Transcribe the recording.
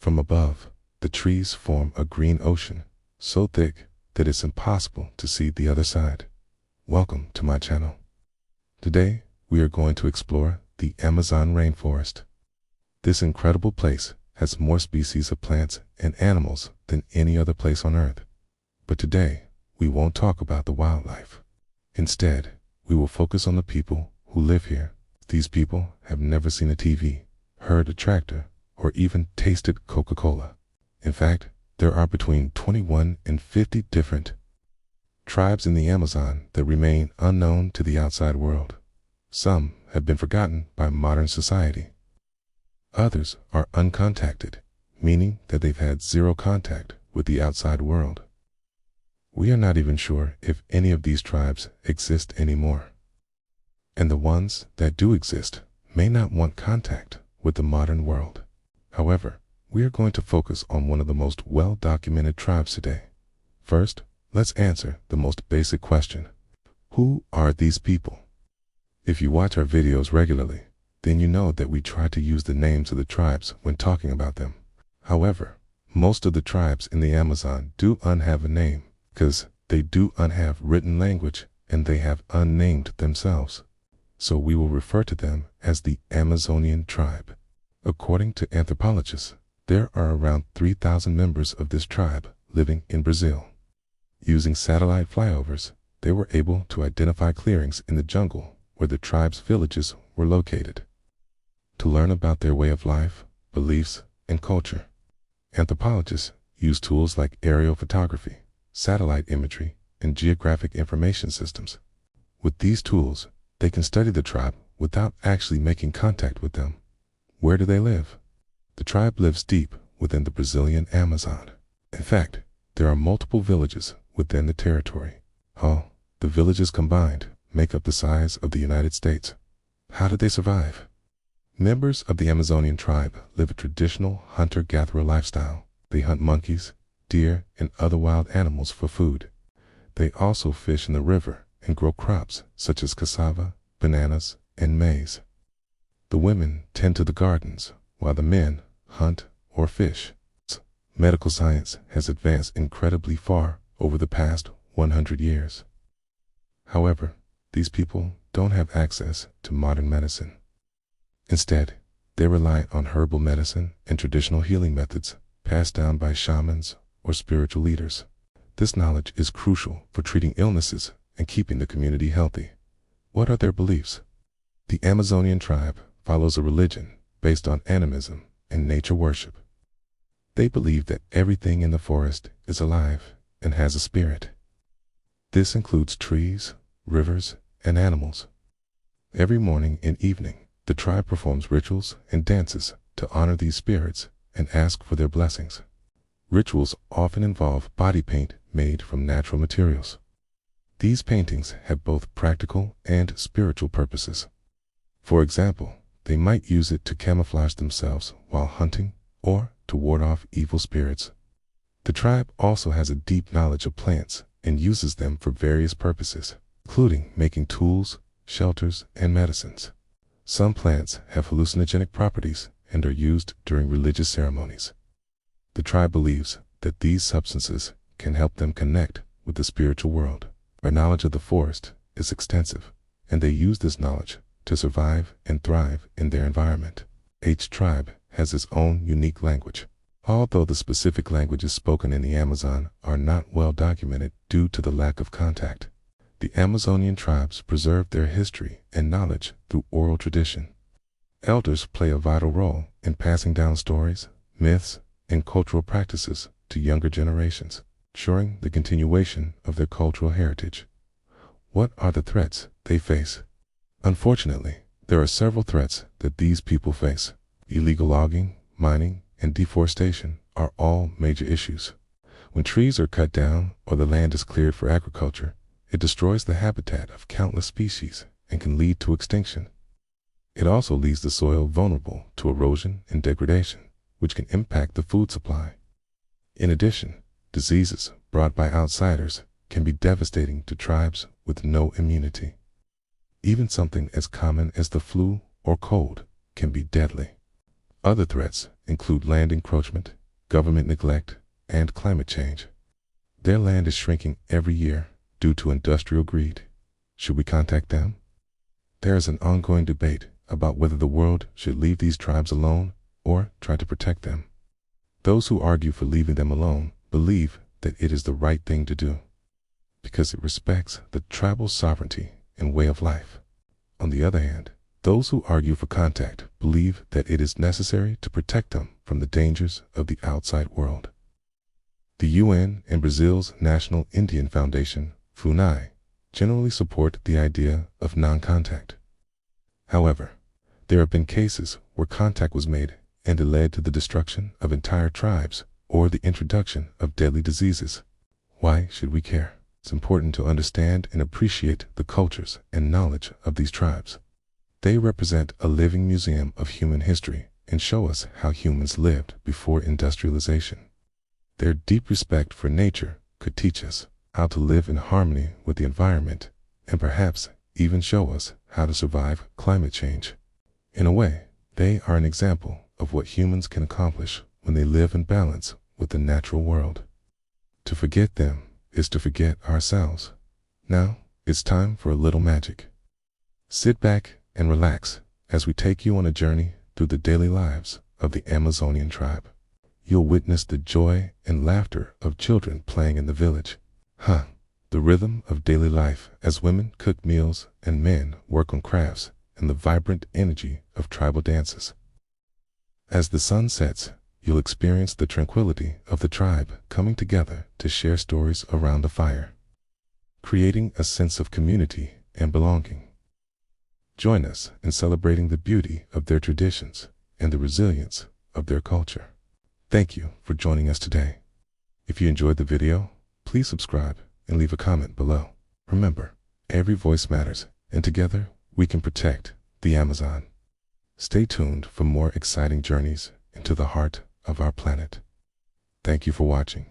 From above, the trees form a green ocean, so thick that it's impossible to see the other side. Welcome to my channel. Today, we are going to explore the Amazon rainforest. This incredible place has more species of plants and animals than any other place on Earth. But today, we won't talk about the wildlife. Instead, we will focus on the people who live here. These people have never seen a TV, heard a tractor, or even tasted Coca-Cola. In fact, there are between 21 and 50 different tribes in the Amazon that remain unknown to the outside world. Some have been forgotten by modern society. Others are uncontacted, meaning that they've had zero contact with the outside world. We are not even sure if any of these tribes exist anymore. And the ones that do exist may not want contact with the modern world. However, we are going to focus on one of the most well-documented tribes today. First, let's answer the most basic question. Who are these people? If you watch our videos regularly, then you know that we try to use the names of the tribes when talking about them. However, most of the tribes in the Amazon do have a name, because they do have written language and they have unnamed themselves. So we will refer to them as the Amazonian tribe. According to anthropologists, there are around 3,000 members of this tribe living in Brazil. Using satellite flyovers, they were able to identify clearings in the jungle where the tribe's villages were located. To learn about their way of life, beliefs, and culture, anthropologists use tools like aerial photography, satellite imagery, and geographic information systems. With these tools, they can study the tribe without actually making contact with them. Where do they live? The tribe lives deep within the Brazilian Amazon. In fact, there are multiple villages within the territory. The villages combined make up the size of the United States. How did they survive? Members of the Amazonian tribe live a traditional hunter-gatherer lifestyle. They hunt monkeys, deer, and other wild animals for food. They also fish in the river and grow crops such as cassava, bananas, and maize. The women tend to the gardens, while the men hunt or fish. Medical science has advanced incredibly far over the past 100 years. However, these people don't have access to modern medicine. Instead, they rely on herbal medicine and traditional healing methods passed down by shamans or spiritual leaders. This knowledge is crucial for treating illnesses and keeping the community healthy. What are their beliefs? The Amazonian tribe follows a religion based on animism and nature worship. They believe that everything in the forest is alive and has a spirit. This includes trees, rivers, and animals. Every morning and evening, the tribe performs rituals and dances to honor these spirits and ask for their blessings. Rituals often involve body paint made from natural materials. These paintings have both practical and spiritual purposes. For example, they might use it to camouflage themselves while hunting or to ward off evil spirits. The tribe also has a deep knowledge of plants and uses them for various purposes, including making tools, shelters, and medicines. Some plants have hallucinogenic properties and are used during religious ceremonies. The tribe believes that these substances can help them connect with the spiritual world. Their knowledge of the forest is extensive, and they use this knowledge to survive and thrive in their environment. Each tribe has its own unique language. Although the specific languages spoken in the Amazon are not well documented due to the lack of contact, the Amazonian tribes preserve their history and knowledge through oral tradition. Elders play a vital role in passing down stories, myths, and cultural practices to younger generations, ensuring the continuation of their cultural heritage. What are the threats they face? Unfortunately, there are several threats that these people face. Illegal logging, mining, and deforestation are all major issues. When trees are cut down or the land is cleared for agriculture, it destroys the habitat of countless species and can lead to extinction. It also leaves the soil vulnerable to erosion and degradation, which can impact the food supply. In addition, diseases brought by outsiders can be devastating to tribes with no immunity. Even something as common as the flu or cold can be deadly. Other threats include land encroachment, government neglect, and climate change. Their land is shrinking every year due to industrial greed. Should we contact them? There is an ongoing debate about whether the world should leave these tribes alone or try to protect them. Those who argue for leaving them alone believe that it is the right thing to do, because it respects the tribal sovereignty and way of life. On the other hand, those who argue for contact believe that it is necessary to protect them from the dangers of the outside world. The UN and Brazil's National Indian Foundation, FUNAI, generally support the idea of non-contact. However, there have been cases where contact was made and it led to the destruction of entire tribes or the introduction of deadly diseases. Why should we care? It's important to understand and appreciate the cultures and knowledge of these tribes. They represent a living museum of human history and show us how humans lived before industrialization. Their deep respect for nature could teach us how to live in harmony with the environment and perhaps even show us how to survive climate change. In a way, they are an example of what humans can accomplish when they live in balance with the natural world. To forget them is to forget ourselves. Now, it's time for a little magic. Sit back and relax as we take you on a journey through the daily lives of the Amazonian tribe. You'll witness the joy and laughter of children playing in the village. The rhythm of daily life as women cook meals and men work on crafts, and the vibrant energy of tribal dances. As the sun sets, you'll experience the tranquility of the tribe coming together to share stories around a fire, creating a sense of community and belonging. Join us in celebrating the beauty of their traditions and the resilience of their culture. Thank you for joining us today. If you enjoyed the video, please subscribe and leave a comment below. Remember, every voice matters, and together we can protect the Amazon. Stay tuned for more exciting journeys into the heart of our planet. Thank you for watching.